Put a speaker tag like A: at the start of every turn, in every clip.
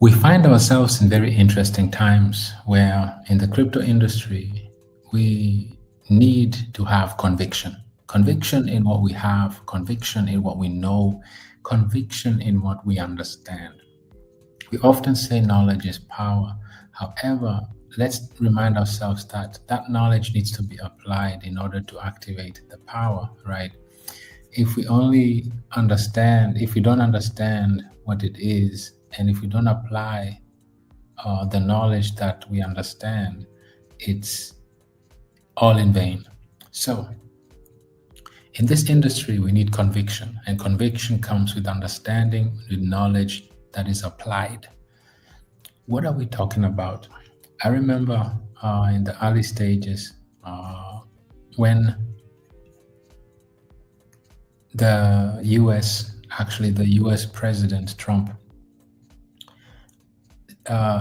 A: We find ourselves in very interesting times where in the crypto industry, we need to have conviction. Conviction in what we have, conviction in what we know, conviction in what we understand. We often say knowledge is power. However, let's remind ourselves that that knowledge needs to be applied in order to activate the power, right? If we only understand, if we don't understand what it is, and if we don't apply the knowledge that we understand, it's all in vain. So, in this industry, we need conviction, and conviction comes with understanding, with knowledge that is applied. What are we talking about? I remember in the early stages when the US President Trump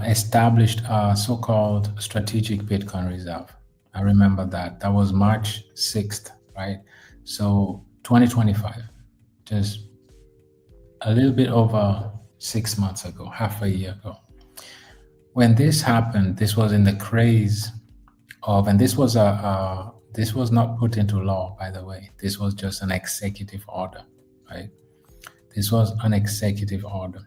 A: established a so-called strategic Bitcoin reserve. I remember that. That was March 6th, right? So 2025, just a little bit over 6 months ago, half a year ago. When this happened, this was in the craze of, and this was this was not put into law, by the way. This was just an executive order, right? This was an executive order.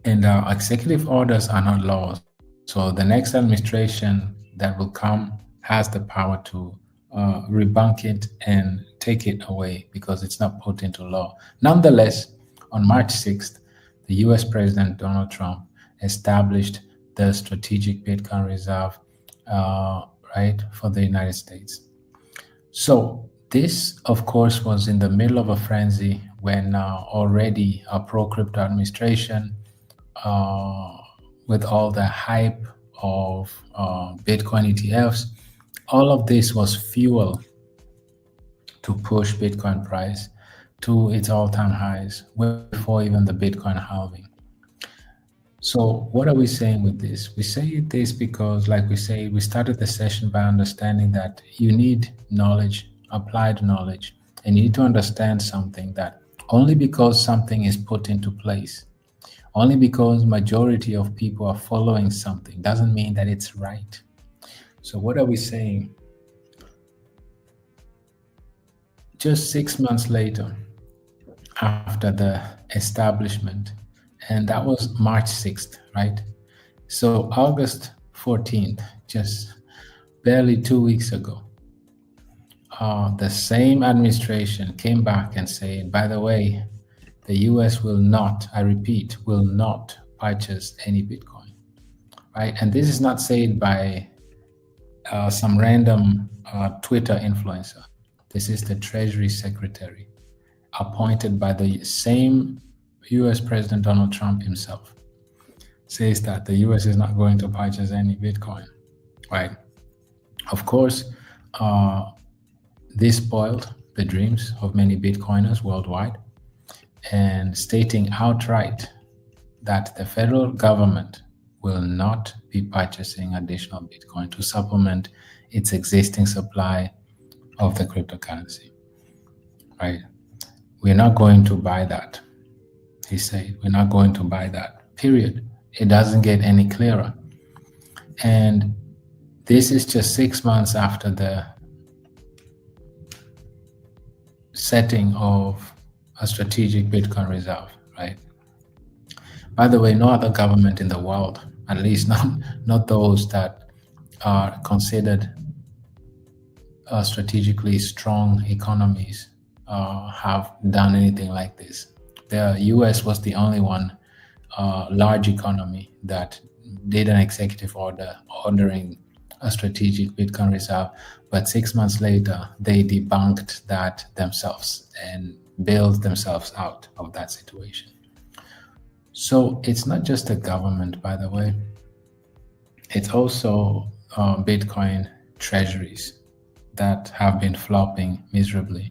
A: And executive orders are not laws. So the next administration that will come has the power to rebunk it and take it away because it's not put into law. Nonetheless, on March 6th, the US President Donald Trump established the strategic Bitcoin reserve, right, for the United States. So this, of course, was in the middle of a frenzy when already a pro-crypto administration, with all the hype of Bitcoin ETFs, all of this was fuel to push Bitcoin price to its all-time highs, way before even the Bitcoin halving. So what are we saying with this? We say this because, like we say, we started the session by understanding that you need knowledge, applied knowledge, and you need to understand something, that only because something is put into place, only because majority of people are following something, doesn't mean that it's right. So what are we saying? Just 6 months later, after the establishment, and that was March 6th, right? So August 14th, just barely 2 weeks ago, the same administration came back and said, by the way, the US will not, I repeat, will not purchase any Bitcoin, right? And this is not said by some random Twitter influencer. This is the Treasury Secretary, appointed by the same US President Donald Trump himself, says that the US is not going to purchase any Bitcoin, right? Of course, this spoiled the dreams of many Bitcoiners worldwide, and stating outright that the federal government will not be purchasing additional Bitcoin to supplement its existing supply of the cryptocurrency, right? We're not going to buy that. He said, we're not going to buy that, period. It doesn't get any clearer. And this is just 6 months after the setting of a strategic Bitcoin reserve, right? By the way, no other government in the world, at least not those that are considered strategically strong economies, have done anything like this. The US was the only one large economy that did an executive order ordering a strategic Bitcoin reserve, but 6 months later, they debunked that themselves and bailed themselves out of that situation. So it's not just the government, by the way. It's also Bitcoin treasuries that have been flopping miserably.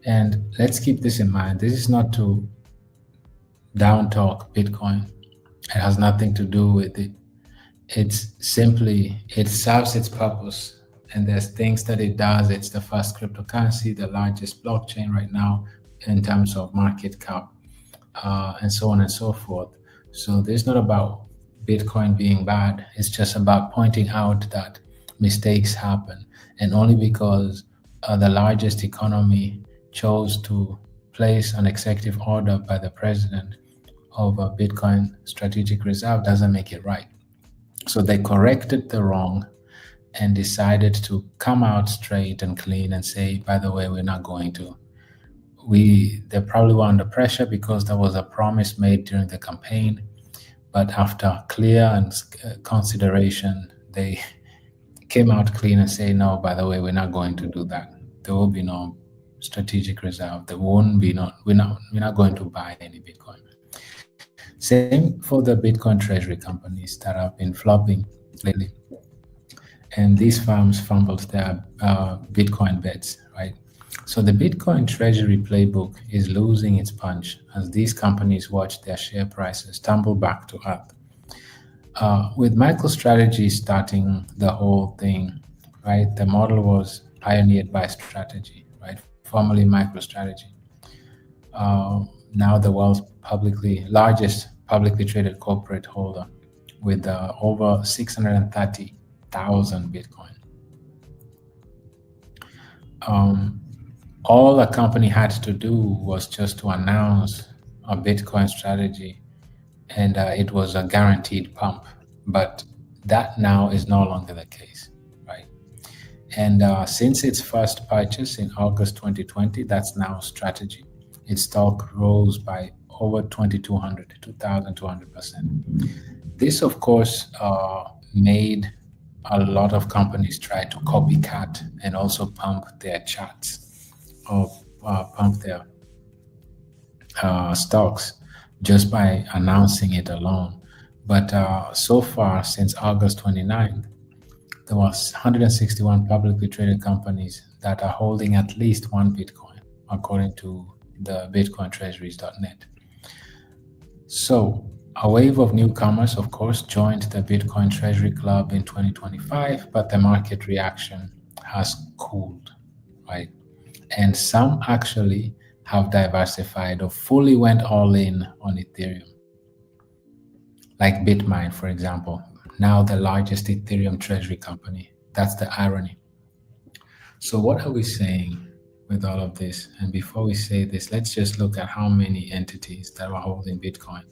A: And let's keep this in mind. This is not to down talk Bitcoin. It has nothing to do with it. It's simply, it serves its purpose. And there's things that it does. It's the first cryptocurrency, the largest blockchain right now in terms of market cap. and so on and so forth. So this is not about Bitcoin being bad. It's just about pointing out that mistakes happen, and only because the largest economy chose to place an executive order by the president of a Bitcoin strategic reserve doesn't make it right. So they corrected the wrong and decided to come out straight and clean and say, by the way, we're not going to. They probably were under pressure because there was a promise made during the campaign, but after clear and consideration, they came out clean and say, no, by the way, we're not going to do that. There will be no strategic reserve. There won't be we're not going to buy any Bitcoin. Same for the Bitcoin treasury companies that have been flopping lately. And these firms fumbled their Bitcoin bets, right? So the Bitcoin treasury playbook is losing its punch as these companies watch their share prices tumble back to earth. With MicroStrategy starting the whole thing, right? The model was pioneered by Strategy, right? Formerly MicroStrategy. Now the world's largest publicly traded corporate holder with over 630,000 Bitcoin. All a company had to do was just to announce a Bitcoin strategy, and it was a guaranteed pump. But that now is no longer the case, right? And since its first purchase in August 2020, that's now Strategy. Its stock rose by over 2,200%. This, of course, made a lot of companies try to copycat and also pump their charts or pump their stocks just by announcing it alone. But so far, since August 29th, there was 161 publicly traded companies that are holding at least one Bitcoin, according to the bitcointreasuries.net. So a wave of newcomers, of course, joined the Bitcoin Treasury Club in 2025, but the market reaction has cooled, right? And some actually have diversified or fully went all in on Ethereum. Like Bitmine, for example, now the largest Ethereum treasury company. That's the irony. So what are we saying with all of this? And before we say this, let's just look at how many entities that are holding Bitcoin.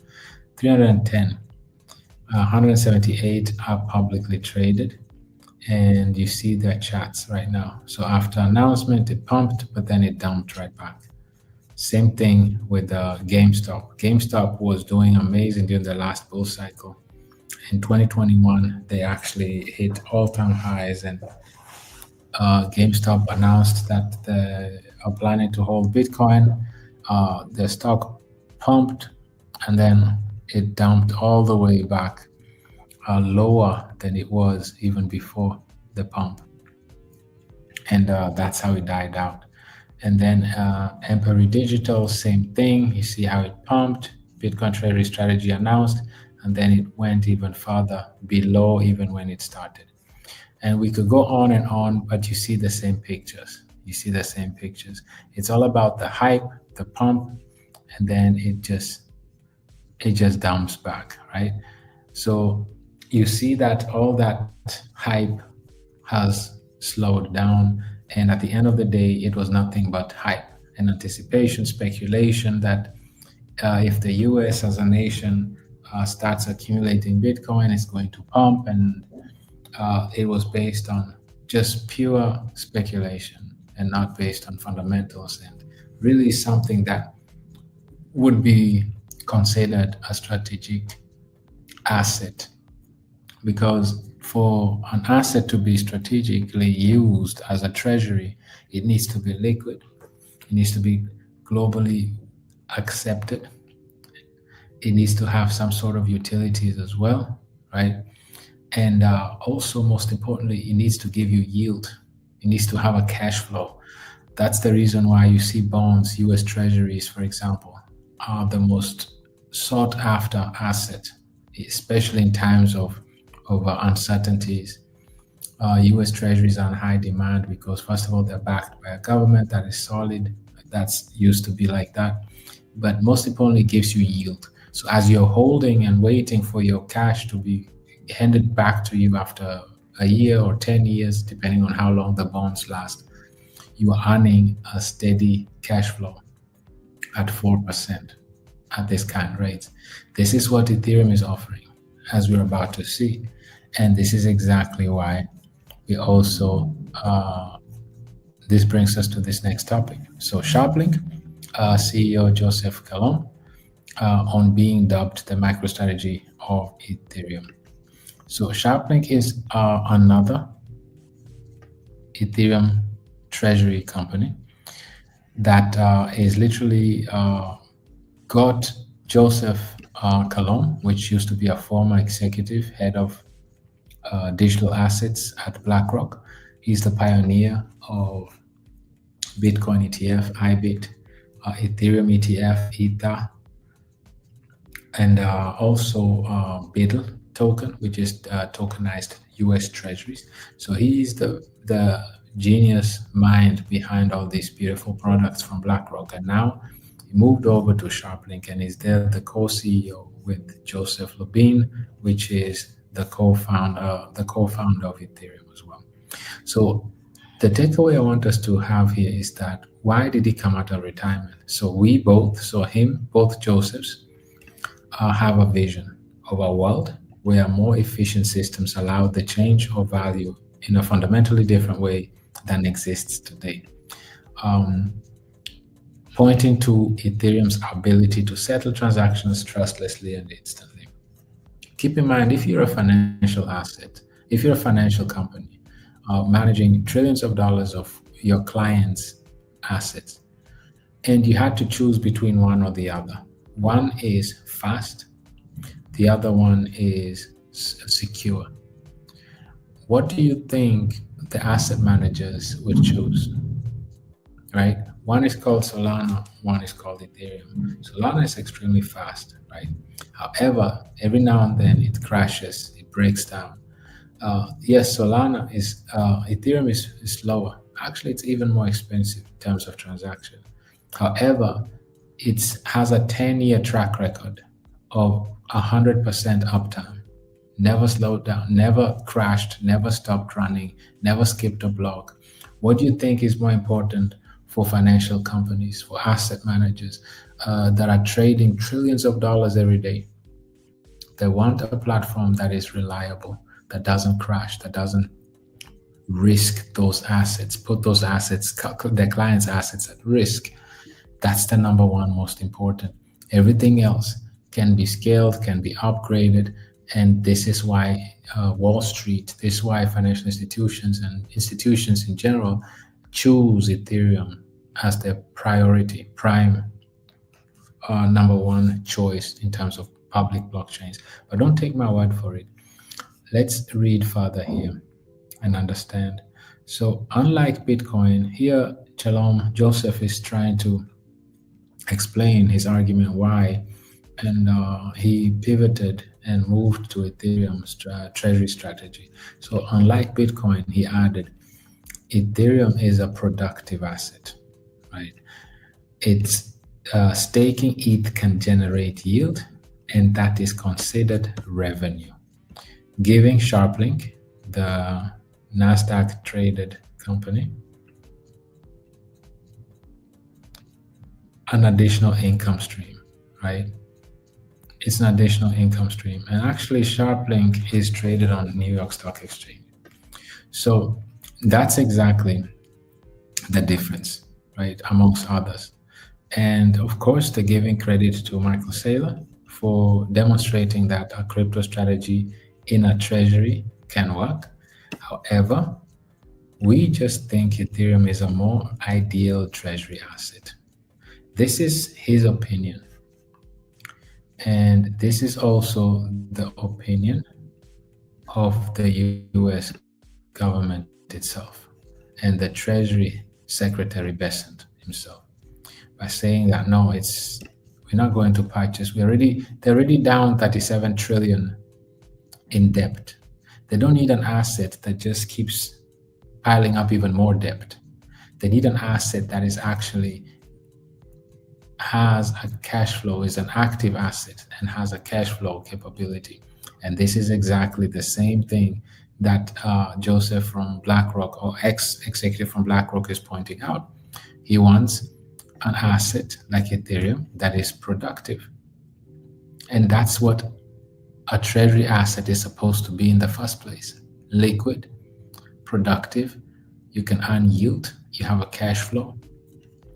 A: 310, 178 are publicly traded, and you see their charts right now. So after announcement, it pumped, but then it dumped right back. Same thing with GameStop. GameStop was doing amazing during the last bull cycle. In 2021, they actually hit all-time highs, and GameStop announced that they are planning to hold Bitcoin. The stock pumped, and then it dumped all the way back lower than it was even before the pump. And that's how it died out. And then Emperor Digital, same thing. You see how it pumped, Bitcoin Treasury Strategy announced, and then it went even further below even when it started. And we could go on and on, but you see the same pictures. You see the same pictures. It's all about the hype, the pump, and then it just dumps back, right? So you see that all that hype has slowed down, and at the end of the day, it was nothing but hype and anticipation, speculation that if the US as a nation starts accumulating Bitcoin, it's going to pump, and it was based on just pure speculation and not based on fundamentals, and really something that would be considered a strategic asset. Because for an asset to be strategically used as a treasury, it needs to be liquid, it needs to be globally accepted, it needs to have some sort of utilities as well, right? And also, most importantly, it needs to give you yield. It needs to have a cash flow. That's the reason why you see bonds, US treasuries, for example, are the most sought after asset, especially in times of uncertainties. US treasuries are in high demand because, first of all, they're backed by a government that is solid. That's used to be like that. but most importantly, it gives you yield. So as you're holding and waiting for your cash to be handed back to you after a year or 10 years, depending on how long the bonds last, you are earning a steady cash flow at 4% at this kind of rate. This is what Ethereum is offering, as we're about to see. And this is exactly why we also, this brings us to this next topic. So SharpLink, CEO Joseph Kalon, on being dubbed the MicroStrategy of Ethereum. So SharpLink is another Ethereum treasury company that is literally got Joseph Kalon, which used to be a former executive head of digital assets at BlackRock. He's the pioneer of Bitcoin ETF, IBIT, Ethereum ETF, Ether, and also BIDL token, which is tokenized US treasuries. So he is the genius mind behind all these beautiful products from BlackRock. And now he moved over to SharpLink and is there the co-CEO with Joseph Lubin, which is the co-founder of Ethereum as well. So the takeaway I want us to have here is that why did he come out of retirement? So we both, both Josephs, have a vision of a world where more efficient systems allow the change of value in a fundamentally different way than exists today. Pointing to Ethereum's ability to settle transactions trustlessly and instantly. Keep in mind, if you're a financial asset, if you're a financial company managing trillions of dollars of your clients' assets, and you had to choose between one or the other, one is fast, the other one is secure. What do you think the asset managers would choose? Right? One is called Solana, one is called Ethereum. Solana is extremely fast, right? However, every now and then it crashes, it breaks down. Yes, Solana is, Ethereum is slower. Actually, it's even more expensive in terms of transaction. However, it has a 10-year track record of 100% uptime. Never slowed down, never crashed, never stopped running, never skipped a block. What do you think is more important for financial companies, for asset managers that are trading trillions of dollars every day? They want a platform that is reliable, that doesn't crash, that doesn't risk those assets, put those assets, their clients' assets at risk. That's the number one most important. Everything else can be scaled, can be upgraded. And this is why Wall Street, this is why financial institutions and institutions in general choose Ethereum as their priority, prime number one choice in terms of public blockchains. But don't take my word for it. Let's read further here and understand. So unlike Bitcoin, here Joseph is trying to explain his argument why, and he pivoted and moved to Ethereum's treasury strategy. So unlike Bitcoin, he added, Ethereum is a productive asset, right? It's staking ETH can generate yield, and that is considered revenue, giving SharpLink, the NASDAQ traded company, an additional income stream, right? It's an additional income stream. And actually SharpLink is traded on New York Stock Exchange. So that's exactly the difference, right, amongst others. And of course, they're giving credit to Michael Saylor for demonstrating that a crypto strategy in a treasury can work. However, we just think Ethereum is a more ideal treasury asset. This is his opinion. And this is also the opinion of the US government itself and the Treasury Secretary Bessent himself, by saying that no, we're not going to purchase. They're already down 37 trillion in debt. They don't need an asset that just keeps piling up even more debt. They need an asset that is actually has a cash flow, is an active asset, and has a cash flow capability. And this is exactly the same thing that Joseph from BlackRock, or ex-executive from BlackRock, is pointing out. He wants an asset like Ethereum that is productive. And that's what a treasury asset is supposed to be in the first place. Liquid, productive, you can earn yield, you have a cash flow.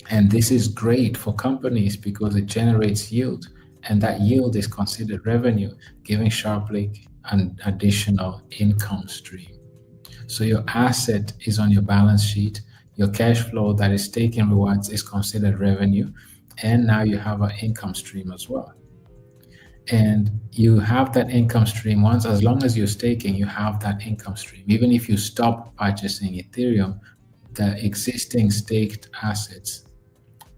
A: And this is great for companies because it generates yield, and that yield is considered revenue, giving Sharplink an additional income stream. So your asset is on your balance sheet, your cash flow that is taking rewards is considered revenue, and now you have an income stream as well. And you have that income stream once, as long as you're staking, you have that income stream. Even if you stop purchasing Ethereum, the existing staked assets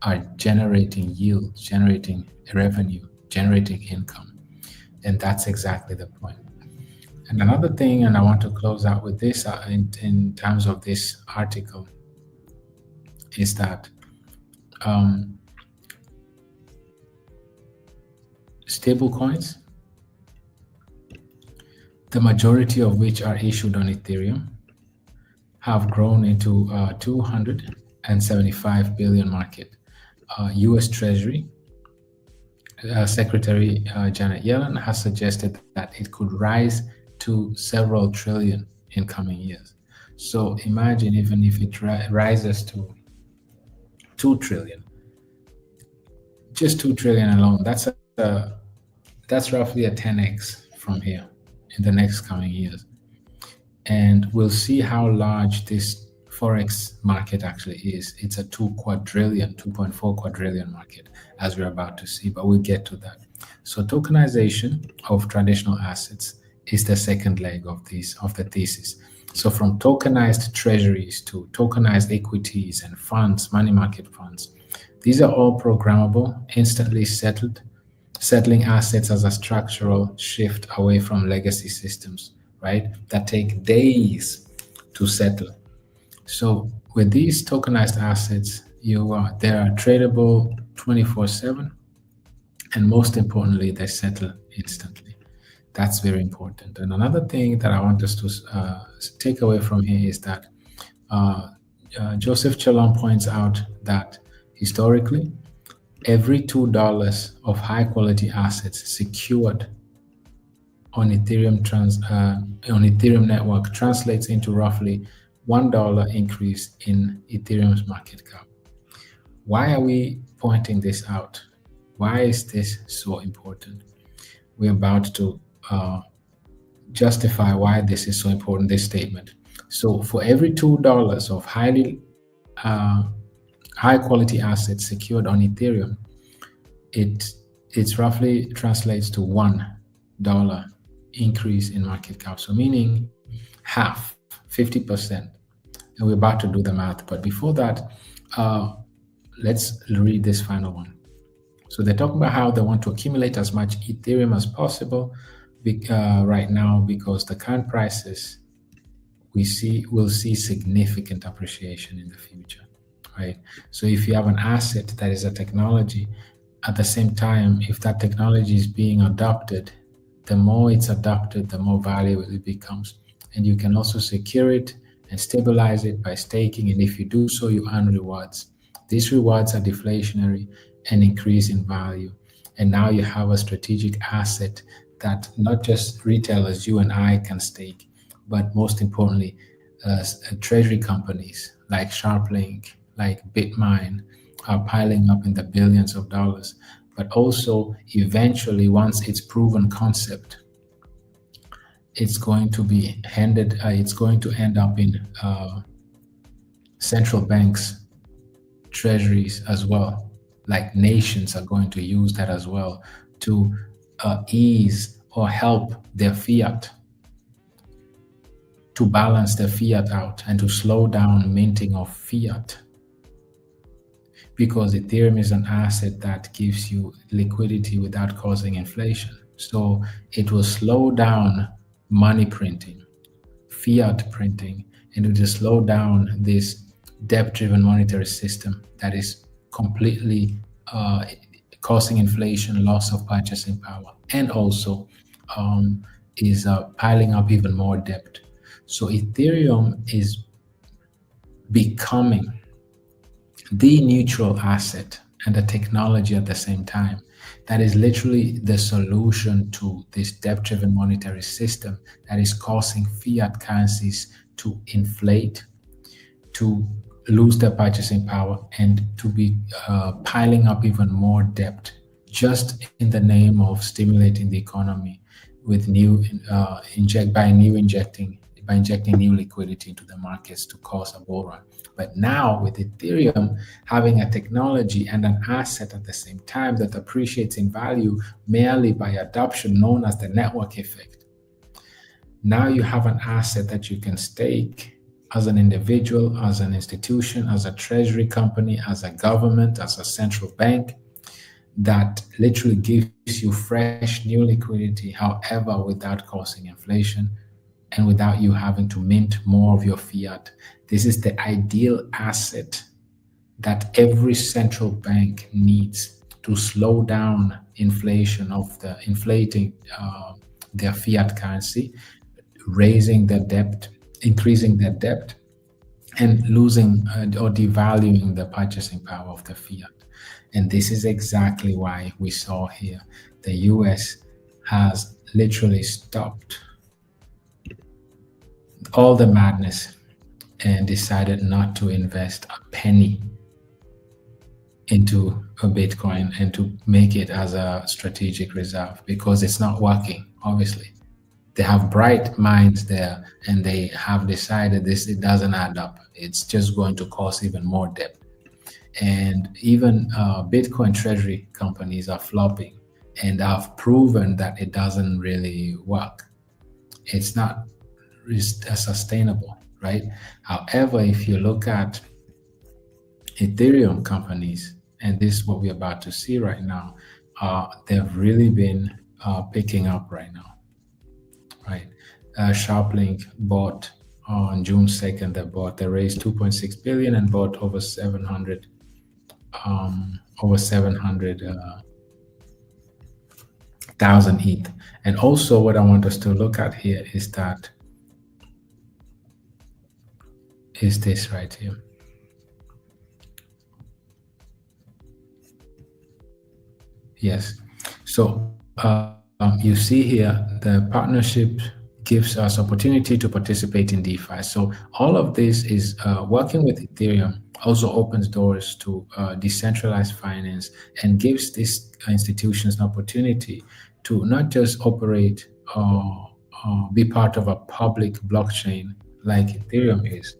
A: are generating yield, generating revenue, generating income. And that's exactly the point. And another thing, and I want to close out with this in terms of this article, is that stable coins, the majority of which are issued on Ethereum, have grown into 275 billion market. US Treasury Secretary Janet Yellen has suggested that it could rise to several trillion in coming years. So imagine even if it rises to 2 trillion, just 2 trillion alone, that's roughly a 10x from here in the next coming years. And we'll see how large this Forex market actually is. It's a 2.4 quadrillion market, as we're about to see, but we'll get to that. So tokenization of traditional assets is the second leg of the thesis. So from tokenized treasuries to tokenized equities and funds, money market funds, these are all programmable, instantly settling assets as a structural shift away from legacy systems, right? That take days to settle. So with these tokenized assets, they are tradable 24/7, and most importantly, they settle instantly. That's very important. And another thing that I want us to take away from here is that Joseph Chalom points out that historically, every $2 of high quality assets secured on Ethereum network translates into roughly $1 increase in Ethereum's market cap. Why are we pointing this out? Why is this so important? We're about to justify why this is so important, this statement. So for every $2 of high quality assets secured on Ethereum, it roughly translates to $1 increase in market cap. So meaning half, 50%. And we're about to do the math. But before that, let's read this final one. So they're talking about how they want to accumulate as much Ethereum as possible right now, because the current prices will see significant appreciation in the future, right? So if you have an asset that is a technology, at the same time, if that technology is being adopted, the more it's adopted, the more valuable it becomes. And you can also secure it and stabilize it by staking. And if you do so, you earn rewards. These rewards are deflationary and increase in value. And now you have a strategic asset that not just retailers, you and I, can stake, but most importantly, treasury companies like Sharplink, like Bitmine, are piling up in the billions of dollars. But also, eventually, once it's proven concept, it's going to be it's going to end up in central banks, treasuries as well. Like nations are going to use that as well to ease or help their fiat, to balance their fiat out and to slow down minting of fiat. Because Ethereum is an asset that gives you liquidity without causing inflation. So it will slow down money printing, fiat printing, and it will slow down this debt-driven monetary system that is completely causing inflation, loss of purchasing power, and also is piling up even more debt. So Ethereum is becoming the neutral asset and the technology at the same time that is literally the solution to this debt-driven monetary system that is causing fiat currencies to inflate, to lose their purchasing power, and to be piling up even more debt, just in the name of stimulating the economy with by injecting new liquidity into the markets to cause a bull run. But now with Ethereum having a technology and an asset at the same time that appreciates in value merely by adoption, known as the network effect, now you have an asset that you can stake as an individual, as an institution, as a treasury company, as a government, as a central bank, that literally gives you fresh new liquidity, however, without causing inflation and without you having to mint more of your fiat. This is the ideal asset that every central bank needs to slow down inflation of the inflating their fiat currency, raising their debt, increasing their debt, and losing or devaluing the purchasing power of the fiat. And this is exactly why we saw here the US has literally stopped all the madness and decided not to invest a penny into a Bitcoin and to make it as a strategic reserve, because it's not working, obviously. They have bright minds there and they have decided it doesn't add up. It's just going to cause even more debt. And even Bitcoin treasury companies are flopping and have proven that it doesn't really work. It's not sustainable, right? However, if you look at Ethereum companies, and this is what we're about to see right now, they've really been picking up right now, right? Sharplink bought on June 2nd, they raised 2.6 billion and bought over 700,000 ETH. And also what I want us to look at here is this right here. Yes. So you see here, the partnership gives us opportunity to participate in DeFi. So all of this is working with Ethereum also opens doors to decentralized finance and gives these institutions an opportunity to not just operate or be part of a public blockchain like Ethereum is,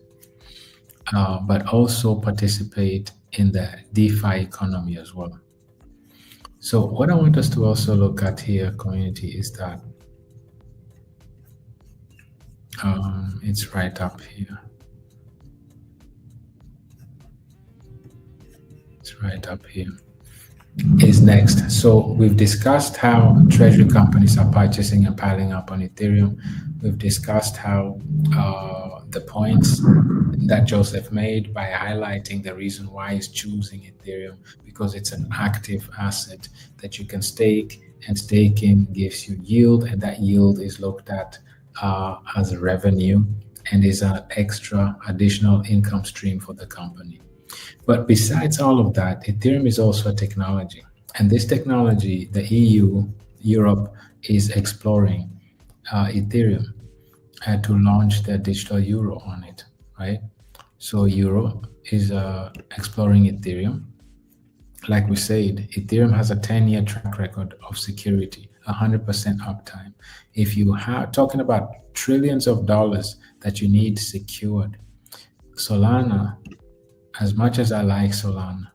A: but also participate in the DeFi economy as well. So what I want us to also look at here, community, is that it's right up here. It's right up here. Is next. So we've discussed how treasury companies are purchasing and piling up on Ethereum. We've discussed how the points that Joseph made by highlighting the reason why he's choosing Ethereum, because it's an active asset that you can stake, and staking gives you yield, and that yield is looked at as a revenue and is an extra additional income stream for the company. But besides all of that, Ethereum is also a technology. And this technology, the EU, Europe, is exploring Ethereum to launch their digital euro on it, right? So Europe is exploring Ethereum. Like we said, Ethereum has a 10-year track record of security, 100% uptime. If you are talking about trillions of dollars that you need secured, Solana, as much as I like Solana,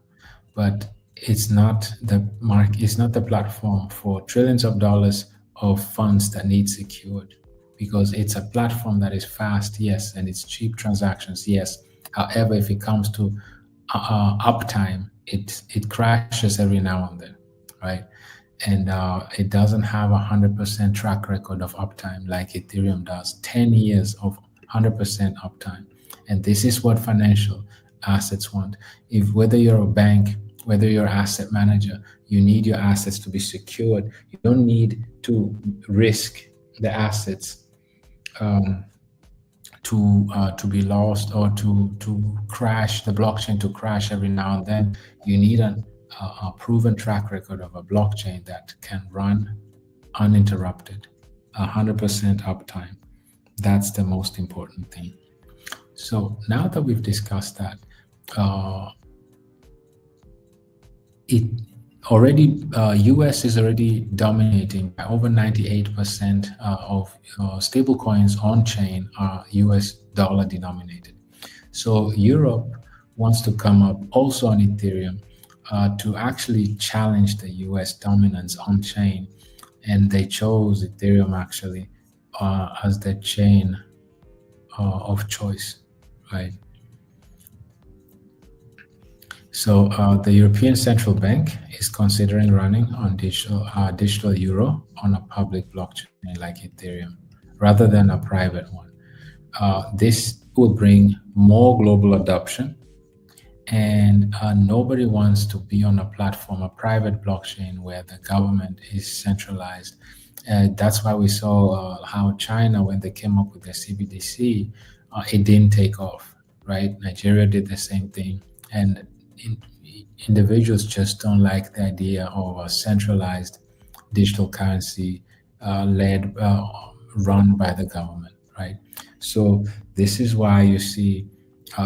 A: but it's not the platform for trillions of dollars of funds that need secured, because it's a platform that is fast, yes, and it's cheap transactions, yes. However, if it comes to uptime, it crashes every now and then, right? And it doesn't have 100% track record of uptime like Ethereum does. 10 years of 100% uptime, and this is what financial assets want. If whether you're a bank whether you're an asset manager, you need your assets to be secured. You don't need to risk the assets to be lost or to crash, the blockchain to crash every now and then. You need a proven track record of a blockchain that can run uninterrupted, 100% uptime. That's the most important thing. So now that we've discussed that, it already US is already dominating by over 98% of stable coins on chain are US dollar denominated. So Europe wants to come up also on Ethereum to actually challenge the US dominance on chain, and they chose Ethereum actually as the chain of choice, right? So the European Central Bank is considering running on digital euro on a public blockchain like Ethereum, rather than a private one. This will bring more global adoption, and nobody wants to be on a platform, a private blockchain where the government is centralized. That's why we saw how China, when they came up with their CBDC, it didn't take off, right? Nigeria did the same thing, and individuals just don't like the idea of a centralized digital currency run by the government, right? So this is why you see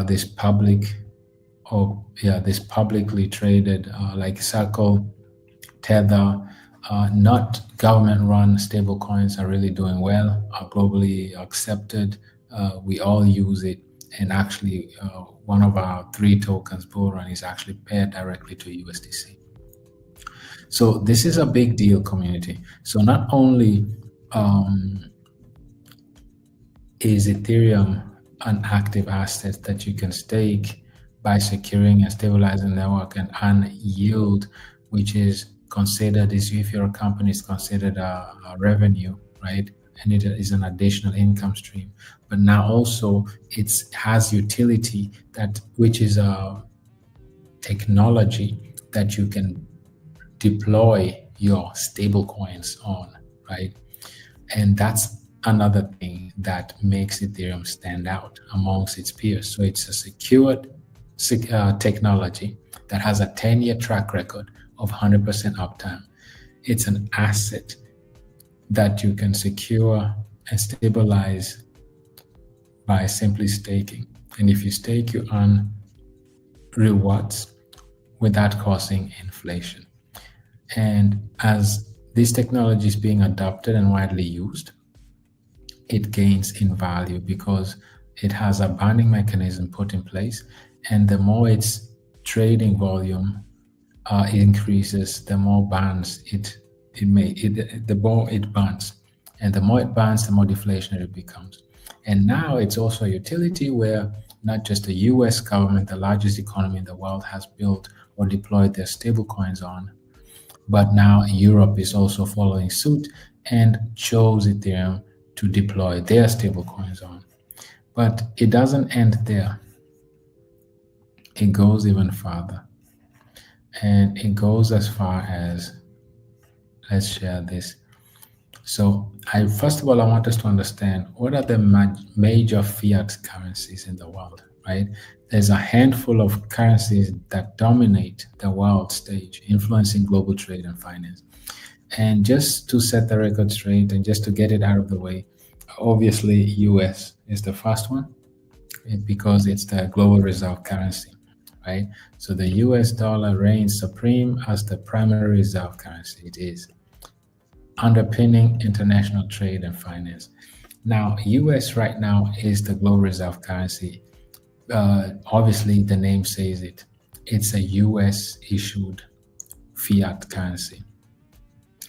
A: this publicly traded like Circle, Tether, not government-run stable coins are really doing well, are globally accepted. We all use it, and actually one of our 3 tokens, Bull Run, is actually paired directly to USDC. So this is a big deal, community. So not only is Ethereum an active asset that you can stake by securing and stabilizing the network and earn yield, which is considered, if your company is considered a revenue, right? And it is an additional income stream. But now also it has utility, which is a technology that you can deploy your stable coins on, right? And that's another thing that makes Ethereum stand out amongst its peers. So it's a secured technology that has a 10-year track record of 100% uptime. It's an asset that you can secure and stabilize by simply staking. And if you stake, you earn rewards without causing inflation. And as this technology is being adopted and widely used, it gains in value because it has a banding mechanism put in place. And the more its trading volume increases, the more bands the more it bands. And the more it bands, the more deflationary it becomes. And now it's also a utility where not just the US government, the largest economy in the world, has built or deployed their stable coins on, but now Europe is also following suit and chose Ethereum to deploy their stable coins on. But it doesn't end there. It goes even farther. And it goes as far as, let's share this. So first of all, I want us to understand what are the major fiat currencies in the world, right? There's a handful of currencies that dominate the world stage, influencing global trade and finance. And just to set the record straight and just to get it out of the way, obviously US is the first one because it's the global reserve currency, right? So the US dollar reigns supreme as the primary reserve currency. It is underpinning international trade and finance. Now, US right now is the global reserve currency. Obviously, the name says it. It's a US issued fiat currency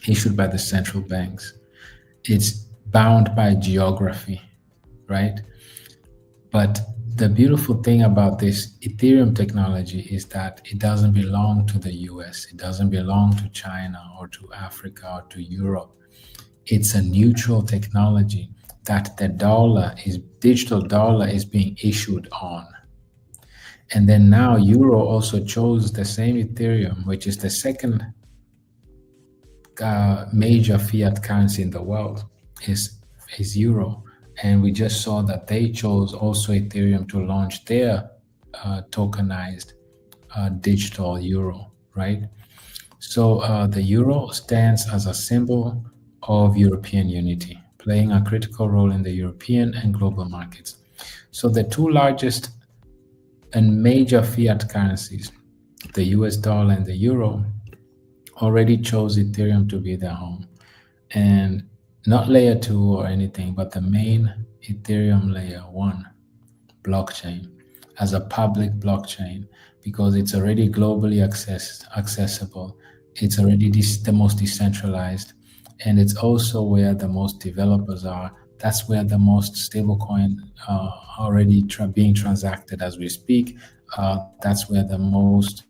A: issued by the central banks. It's bound by geography, right? But the beautiful thing about this Ethereum technology is that it doesn't belong to the US. It doesn't belong to China or to Africa or to Europe. It's a neutral technology that the digital dollar is being issued on. And then now Euro also chose the same Ethereum, which is the second major fiat currency in the world, is Euro. And we just saw that they chose also Ethereum to launch their tokenized digital euro, right? So the euro stands as a symbol of European unity, playing a critical role in the European and global markets. So the two largest and major fiat currencies, the US dollar and the euro, already chose Ethereum to be their home. And not layer 2 or anything, but the main Ethereum layer 1 blockchain as a public blockchain, because it's already globally accessible. It's already the most decentralized, and it's also where the most developers are. That's where the most stablecoin already being transacted as we speak. That's where the most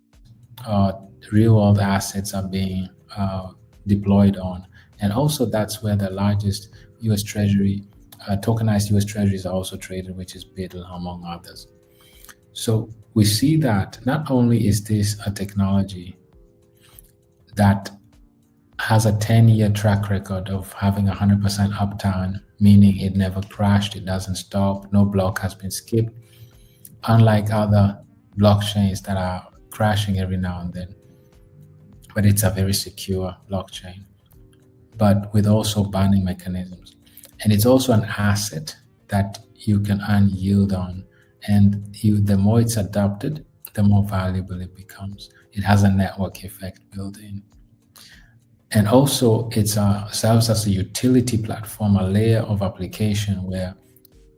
A: real world assets are being deployed on. And also that's where the largest US Treasury, tokenized US Treasuries are also traded, which is BIDL, among others. So we see that not only is this a technology that has a 10-year track record of having 100% uptime, meaning it never crashed, it doesn't stop, no block has been skipped, unlike other blockchains that are crashing every now and then. But it's a very secure blockchain, but with also binding mechanisms. And it's also an asset that you can earn yield on. And the more it's adopted, the more valuable it becomes. It has a network effect built in. And also it serves as a utility platform, a layer of application where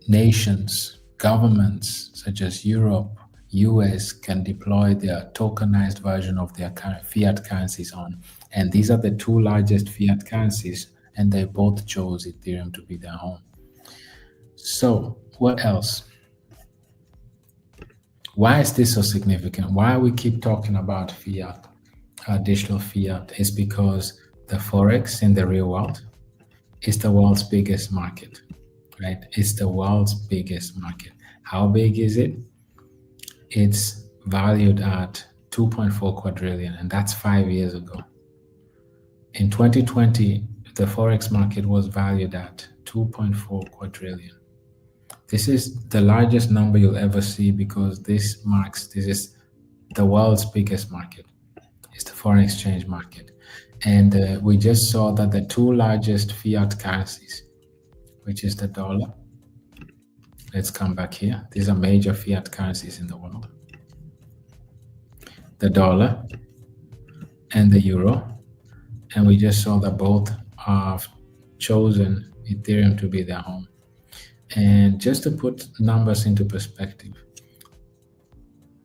A: nations, governments such as Europe, US can deploy their tokenized version of their fiat currencies on. And these are the two largest fiat currencies, and they both chose Ethereum to be their home. So what else? Why is this so significant? Why we keep talking about fiat, digital fiat, is because the Forex in the real world is the world's biggest market, right? It's the world's biggest market. How big is it? It's valued at 2.4 quadrillion, and that's 5 years ago. In 2020, the Forex market was valued at 2.4 quadrillion. This is the largest number you'll ever see, because this is the world's biggest market. It's the foreign exchange market. And we just saw that the two largest fiat currencies, which is the dollar. Let's come back here. These are major fiat currencies in the world. The dollar and the euro. And we just saw that both have chosen Ethereum to be their home. And just to put numbers into perspective,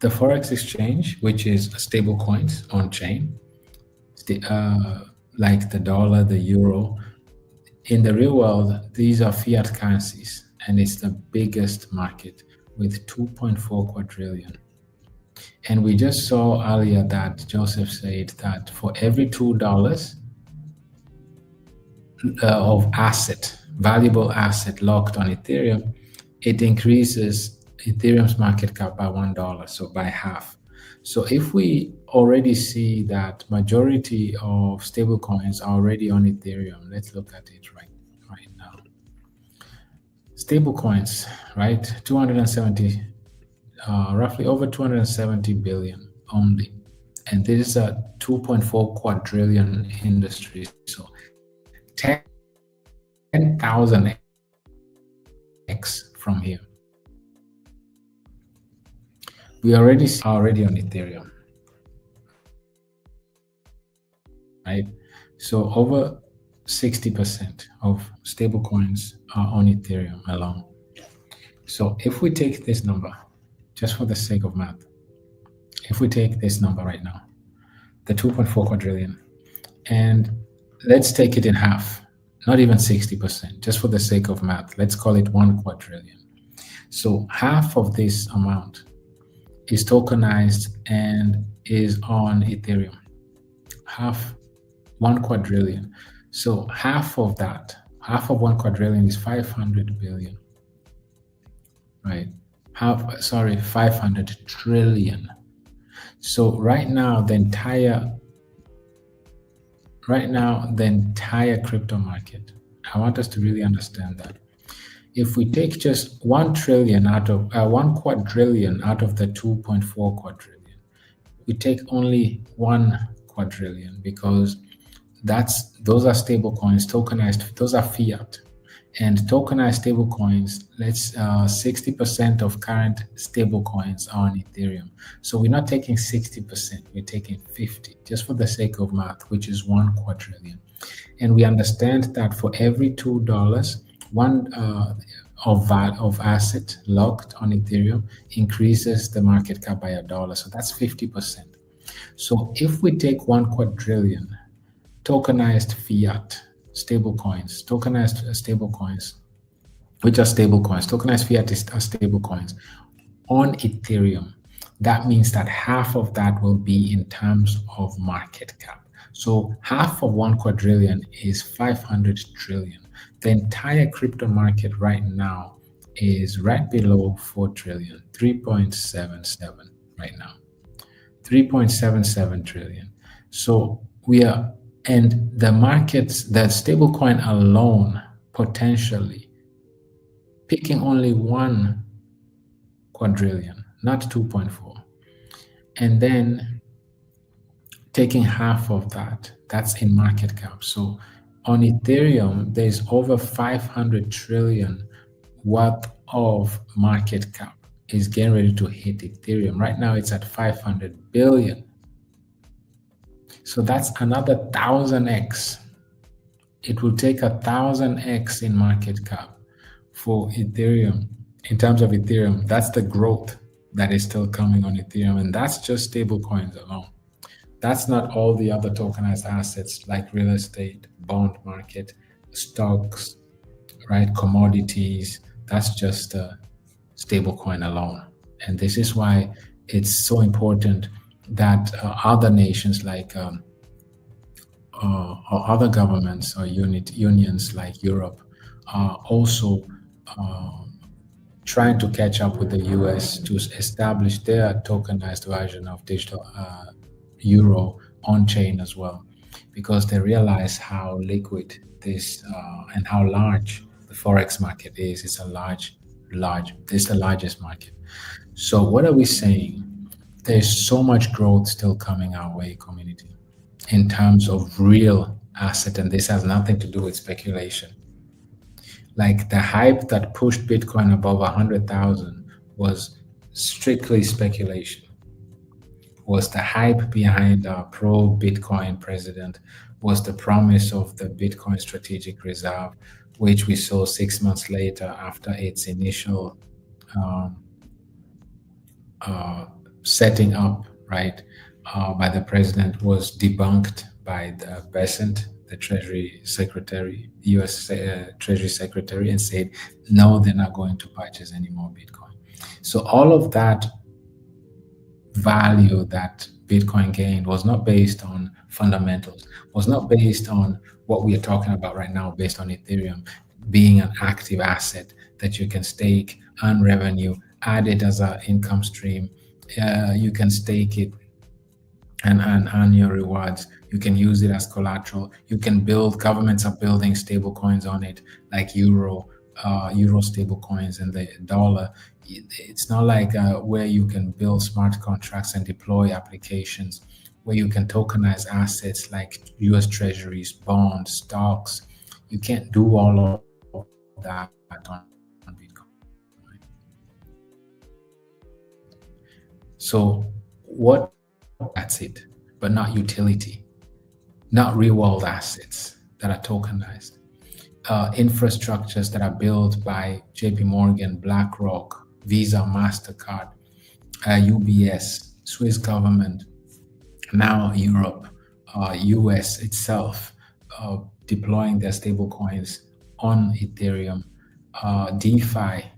A: the Forex exchange, which is stable coins on chain, like the dollar, the euro, in the real world, these are fiat currencies, and it's the biggest market with 2.4 quadrillion. And we just saw earlier that Joseph said that for every $2 of valuable asset locked on Ethereum, it increases Ethereum's market cap by $1, so by half. So if we already see that majority of stablecoins are already on Ethereum, let's look at it right now. Stablecoins, right? 270, roughly over 270 billion only. And this is a 2.4 quadrillion industry. So 10,000x from here. We already on Ethereum, right? So over 60% of stablecoins are on Ethereum alone. So if we take this number, just for the sake of math, if we take this number right now, the 2.4 quadrillion, and let's take it in half, not even 60%, just for the sake of math, let's call it 1 quadrillion. So half of this amount is tokenized and is on Ethereum. 1 quadrillion. So half of 1 quadrillion is 500 billion, right? 500 trillion. So right now the entire crypto market, I want us to really understand that if we take just 1 trillion out of 1 quadrillion out of the 2.4 quadrillion, we take only 1 quadrillion because those are stable coins, tokenized, those are fiat. And tokenized stable coins, 60% of current stable coins are on Ethereum. So we're not taking 60%, we're taking 50, just for the sake of math, which is 1 quadrillion. And we understand that for every $2, one of asset locked on Ethereum increases the market cap by $1. So that's 50%. So if we take 1 quadrillion tokenized fiat stablecoins, which are stablecoins, tokenized fiat are stablecoins on Ethereum, that means that half of that will be in terms of market cap. So half of 1 quadrillion is 500 trillion. The entire crypto market right now is right below 4 trillion, 3.77 right now, 3.77 trillion. So and the markets, the stablecoin alone, potentially picking only 1 quadrillion, not 2.4, and then taking half of that, that's in market cap. So on Ethereum, there's over 500 trillion worth of market cap is getting ready to hit Ethereum. Right now, it's at 500 billion. So that's another 1000x. It will take 1000x in market cap for Ethereum. In terms of Ethereum, that's the growth that is still coming on Ethereum, and that's just stable coins alone. That's not all the other tokenized assets like real estate, bond market, stocks, right? Commodities. That's just a stable coin alone. And this is why it's so important that other nations like or other governments or unions like Europe are also trying to catch up with the US to establish their tokenized version of digital euro on chain as well, because they realize how liquid this and how large the forex market is. It's a large, this is the largest market. So what are we saying? There's so much growth still coming our way, community, in terms of real asset, and this has nothing to do with speculation. Like the hype that pushed Bitcoin above 100,000 was strictly speculation. Was the hype behind a pro-Bitcoin president, was the promise of the Bitcoin strategic reserve, which we saw 6 months later after its initial setting up, right, by the president, was debunked by the Besant, the Treasury Secretary, U.S. Treasury Secretary, and said, no, they're not going to purchase any more Bitcoin. So all of that value that Bitcoin gained was not based on fundamentals, was not based on what we are talking about right now, based on Ethereum being an active asset that you can stake, earn revenue, add it as an income stream. You can stake it and earn your rewards. You can use it as collateral. You can build, governments are building stable coins on it, like euro stable coins and the dollar. It's not like where you can build smart contracts and deploy applications where you can tokenize assets like US treasuries, bonds, stocks. You can't do all of that on Bitcoin. So that's it, but not utility, not real world assets that are tokenized. Infrastructures that are built by JP Morgan, BlackRock, Visa, MasterCard, UBS, Swiss government, now Europe, US itself, deploying their stable coins on Ethereum. DeFi,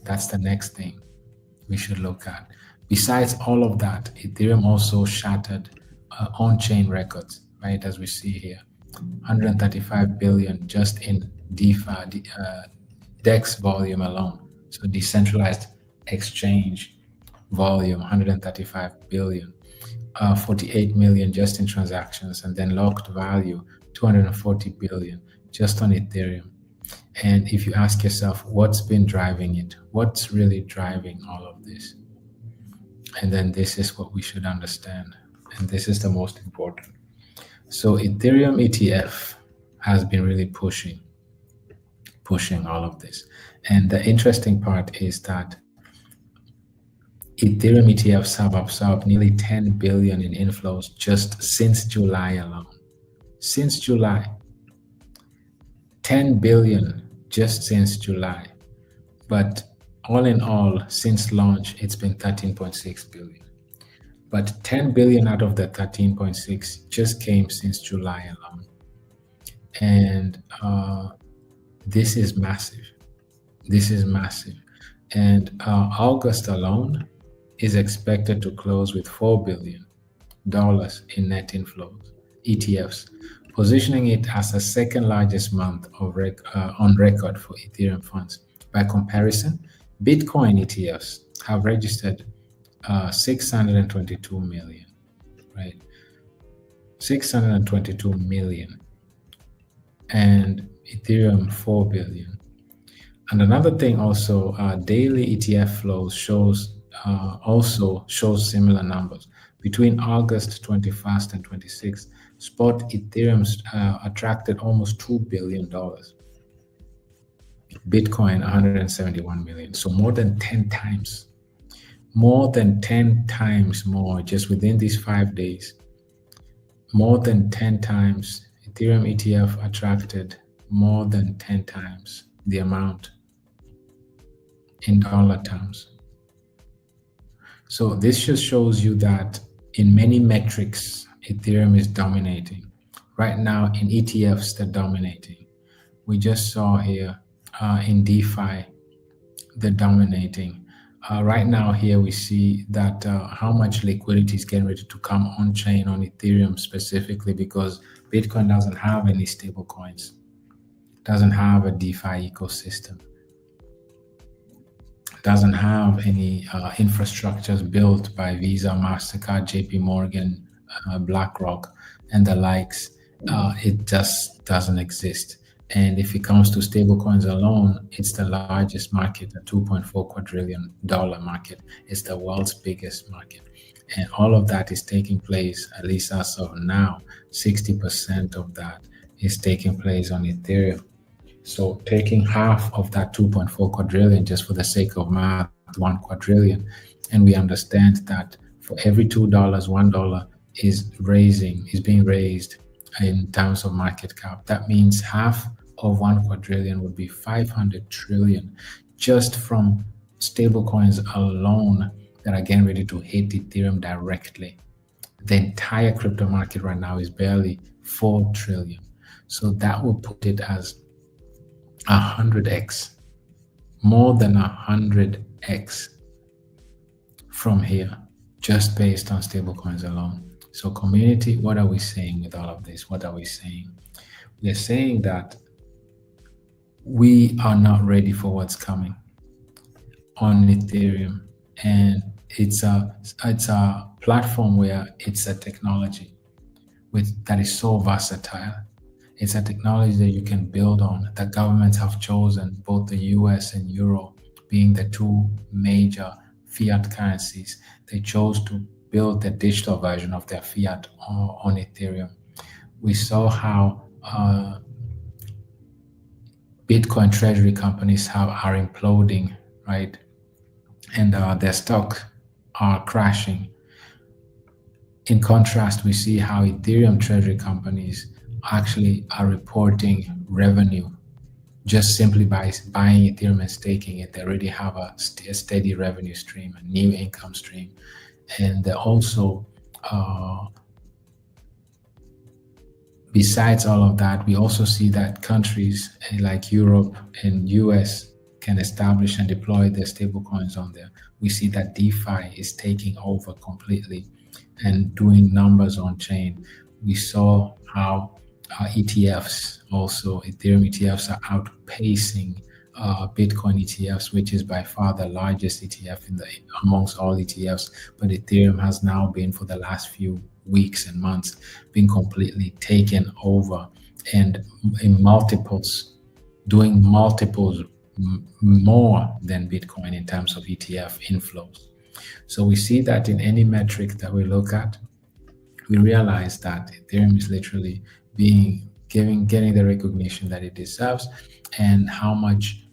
A: that's the next thing we should look at. Besides all of that, Ethereum also shattered on-chain records, right, as we see here. 135 billion just in DeFi, DEX volume alone. So decentralized exchange volume, 135 billion, 48 million just in transactions, and then locked value, 240 billion just on Ethereum. And if you ask yourself, what's been driving it? What's really driving all of this? And then this is what we should understand. And this is the most important. So Ethereum ETF has been really pushing all of this. And the interesting part is that Ethereum ETFs have absorbed nearly 10 billion in inflows just since July alone. Since July, 10 billion just since July. But all in all, since launch, it's been 13.6 billion. But 10 billion out of the 13.6 just came since July alone. And this is massive. This is massive. And August alone is expected to close with $4 billion in net inflows, ETFs, positioning it as the second largest month of on record for Ethereum funds. By comparison, Bitcoin ETFs have registered 622 million, right? 622 million, and Ethereum 4 billion. And another thing also, daily ETF flows also shows similar numbers. Between August 21st and 26th, spot Ethereum attracted almost $2 billion. Bitcoin 171 million. So more than 10 times. More than 10 times more just within these 5 days. More than 10 times. Ethereum ETF attracted more than 10 times the amount in dollar terms. So this just shows you that in many metrics, Ethereum is dominating. Right now in ETFs, they're dominating. We just saw here in DeFi, they're dominating. Right now here we see that how much liquidity is getting ready to come on chain on Ethereum specifically, because Bitcoin doesn't have any stable coins, doesn't have a DeFi ecosystem, doesn't have any infrastructures built by Visa, MasterCard, JP Morgan, BlackRock, and the likes. It just doesn't exist. And if it comes to stablecoins alone, it's the largest market, a $2.4 quadrillion market. It's the world's biggest market. And all of that is taking place, at least as of now, 60% of that is taking place on Ethereum. So taking half of that 2.4 quadrillion, just for the sake of math, 1 quadrillion, and we understand that for every $2, $1 is being raised in terms of market cap. That means half of 1 quadrillion would be 500 trillion just from stablecoins alone that are getting ready to hit Ethereum directly. The entire crypto market right now is barely 4 trillion. So that will put it as 100x, more than 100x from here, just based on stablecoins alone. So community, what are we saying with all of this? What are we saying? We're saying that we are not ready for what's coming on Ethereum. And it's a platform where it's a technology that is so versatile. It's a technology that you can build on. The governments have chosen, both the US and Euro being the two major fiat currencies. They chose to build the digital version of their fiat on Ethereum. We saw how Bitcoin treasury companies are imploding, right? And their stock are crashing. In contrast, we see how Ethereum treasury companies actually are reporting revenue just simply by buying Ethereum and staking it. They already have a steady revenue stream, a new income stream. And they also, besides all of that, we also see that countries like Europe and US can establish and deploy their stablecoins on there. We see that DeFi is taking over completely and doing numbers on chain. We saw how ETFs, also Ethereum ETFs, are outpacing Bitcoin ETFs, which is by far the largest ETF amongst all ETFs. But Ethereum has now been, for the last few weeks and months, been completely taken over, and in multiples, doing multiples more than Bitcoin in terms of ETF inflows. So we see that in any metric that we look at, we realize that Ethereum is literally getting the recognition that it deserves, and how much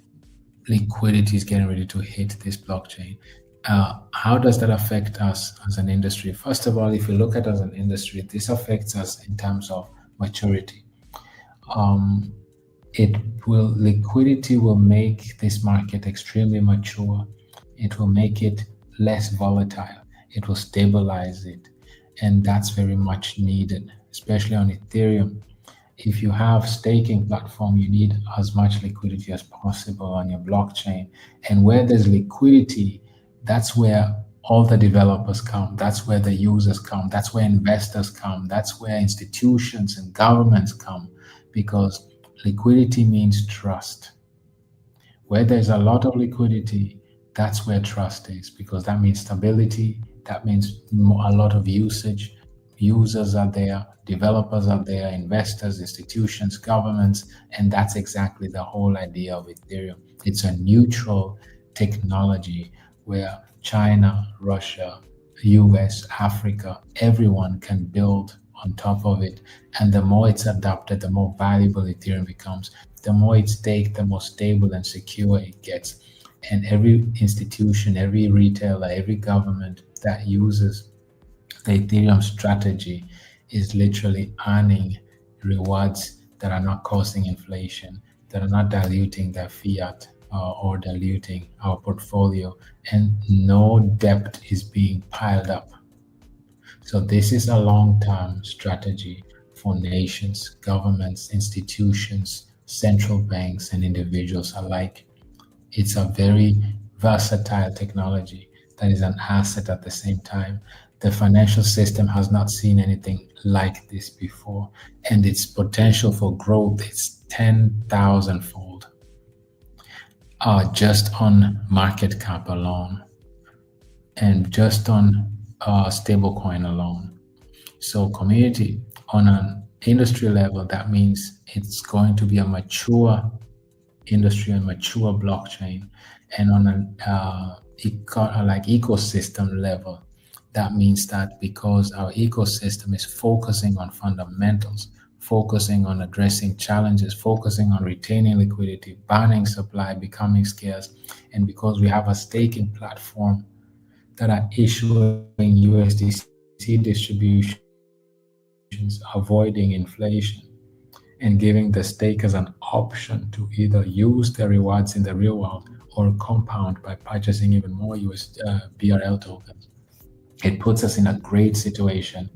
A: liquidity is getting ready to hit this blockchain. How does that affect us as an industry? First of all, if you look at us as an industry, this affects us in terms of maturity. Liquidity will make this market extremely mature. It will make it less volatile. It will stabilize it. And that's very much needed, especially on Ethereum. If you have staking platform, you need as much liquidity as possible on your blockchain. And where there's liquidity, that's where all the developers come. That's where the users come. That's where investors come. That's where institutions and governments come, because liquidity means trust. Where there's a lot of liquidity, that's where trust is, because that means stability. That means a lot of usage. Users are there, developers are there, investors, institutions, governments, and that's exactly the whole idea of Ethereum. It's a neutral technology where China, Russia, US, Africa, everyone can build on top of it. And the more it's adopted, the more valuable Ethereum becomes. The more it's staked, the more stable and secure it gets. And every institution, every retailer, every government that uses the Ethereum strategy is literally earning rewards that are not causing inflation, that are not diluting their fiat or diluting our portfolio, and no debt is being piled up. So this is a long-term strategy for nations, governments, institutions, central banks, and individuals alike. It's a very versatile technology that is an asset at the same time. The financial system has not seen anything like this before, and its potential for growth is 10,000-fold just on market cap alone, and just on stablecoin alone. So community, on an industry level, that means it's going to be a mature industry and mature blockchain. And on an ecosystem level, that means that because our ecosystem is focusing on fundamentals, focusing on addressing challenges, focusing on retaining liquidity, banning supply, becoming scarce, and because we have a staking platform that are issuing USDC distributions, avoiding inflation, and giving the stakers an option to either use their rewards in the real world or compound by purchasing even more BRL tokens. It puts us in a great situation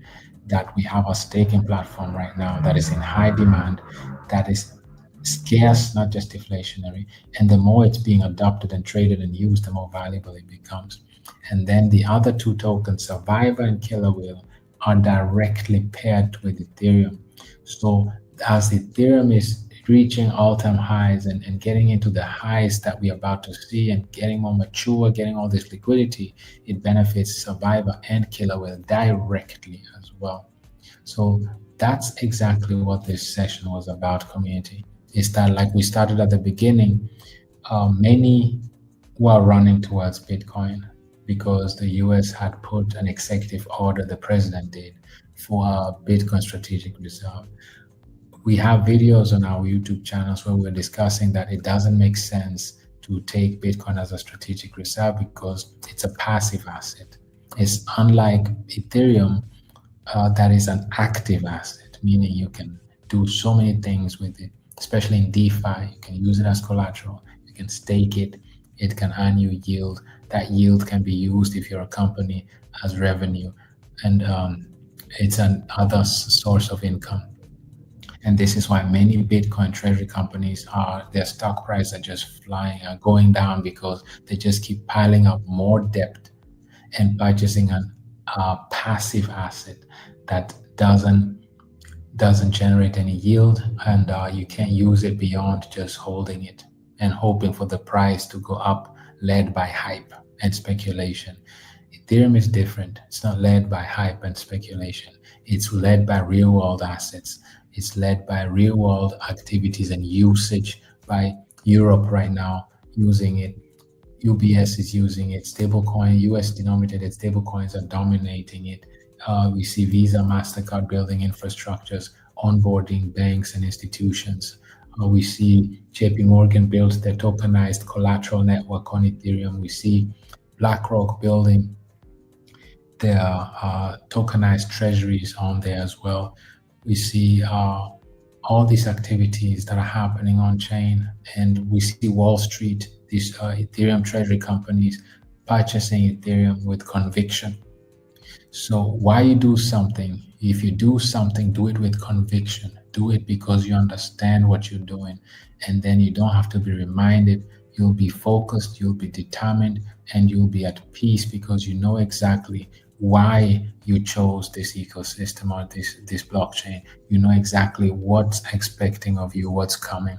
A: that we have a staking platform right now that is in high demand, that is scarce, not just deflationary. And the more it's being adopted and traded and used, the more valuable it becomes. And then the other two tokens, Survivor and Killer Whale, are directly paired with Ethereum. So as Ethereum is reaching all-time highs and getting into the highs that we're about to see and getting more mature, getting all this liquidity, it benefits Survivor and Killer Whale directly as well. So that's exactly what this session was about, community. Is that, like we started at the beginning, many were running towards Bitcoin because the US had put an executive order, the president did, for a Bitcoin strategic reserve. We have videos on our YouTube channels where we're discussing that it doesn't make sense to take Bitcoin as a strategic reserve because it's a passive asset. It's unlike Ethereum, that is an active asset, meaning you can do so many things with it, especially in DeFi. You can use it as collateral, you can stake it, it can earn you yield. That yield can be used if you're a company as revenue, and it's another source of income. And this is why many Bitcoin treasury companies their stock price are just flying, are going down, because they just keep piling up more debt and purchasing a passive asset that doesn't generate any yield, and you can't use it beyond just holding it. and hoping for the price to go up, led by hype and speculation. Ethereum is different. It's not led by hype and speculation. It's led by real world assets. It's led by real world activities and usage by Europe right now using it. UBS is using it. Stablecoin, US denominated stablecoins are dominating it. We see Visa, MasterCard building infrastructures, onboarding banks and institutions. We see JP Morgan build their tokenized collateral network on Ethereum. We see BlackRock building their tokenized treasuries on there as well. We see all these activities that are happening on chain, and we see Wall Street, these Ethereum treasury companies purchasing Ethereum with conviction. So why you do something? If you do something, do it with conviction. Do it because you understand what you're doing, and then you don't have to be reminded. You'll be focused, you'll be determined, and you'll be at peace because you know exactly why you chose this ecosystem or this blockchain. You know exactly what's expecting of you, what's coming.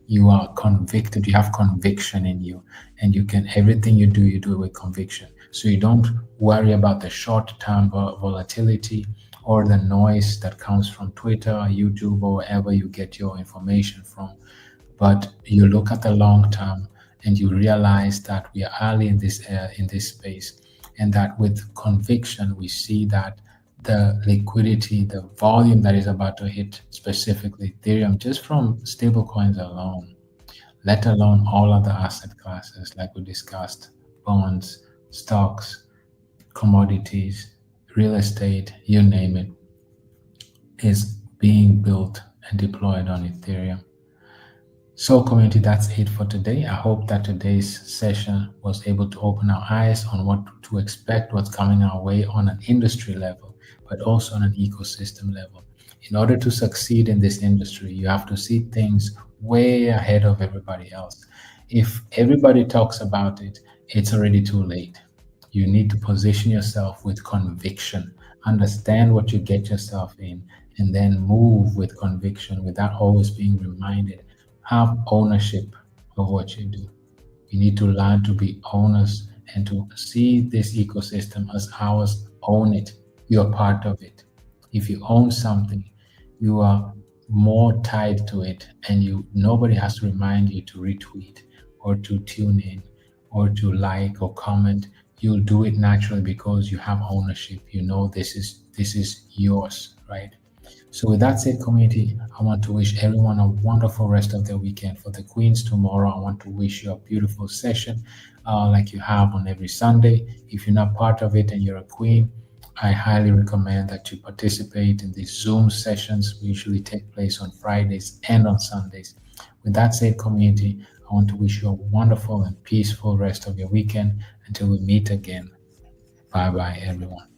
A: You are convicted, you have conviction in you, and you can, everything you do it with conviction. So you don't worry about the short-term volatility or the noise that comes from Twitter, YouTube, or wherever you get your information from. But you look at the long term and you realize that we are early in this space, and that with conviction we see that the liquidity, the volume that is about to hit specifically Ethereum, just from stablecoins alone, let alone all other asset classes like we discussed, bonds, stocks, commodities, real estate, you name it, is being built and deployed on Ethereum. So community, that's it for today. I hope that today's session was able to open our eyes on what to expect, what's coming our way on an industry level, but also on an ecosystem level. In order to succeed in this industry, you have to see things way ahead of everybody else. If everybody talks about it, it's already too late. You need to position yourself with conviction, understand what you get yourself in, and then move with conviction without always being reminded. Have ownership of what you do. You need to learn to be owners and to see this ecosystem as ours. Own it. You're part of it. If you own something, you are more tied to it, and nobody has to remind you to retweet or to tune in or to like or comment. You'll do it naturally because you have ownership. You know this is yours, right? So with that said, community, I want to wish everyone a wonderful rest of the weekend. For the Queens tomorrow, I want to wish you a beautiful session like you have on every Sunday. If you're not part of it and you're a Queen, I highly recommend that you participate in these Zoom sessions. We usually take place on Fridays and on Sundays. With that said, community, I want to wish you a wonderful and peaceful rest of your weekend until we meet again. Bye-bye, everyone.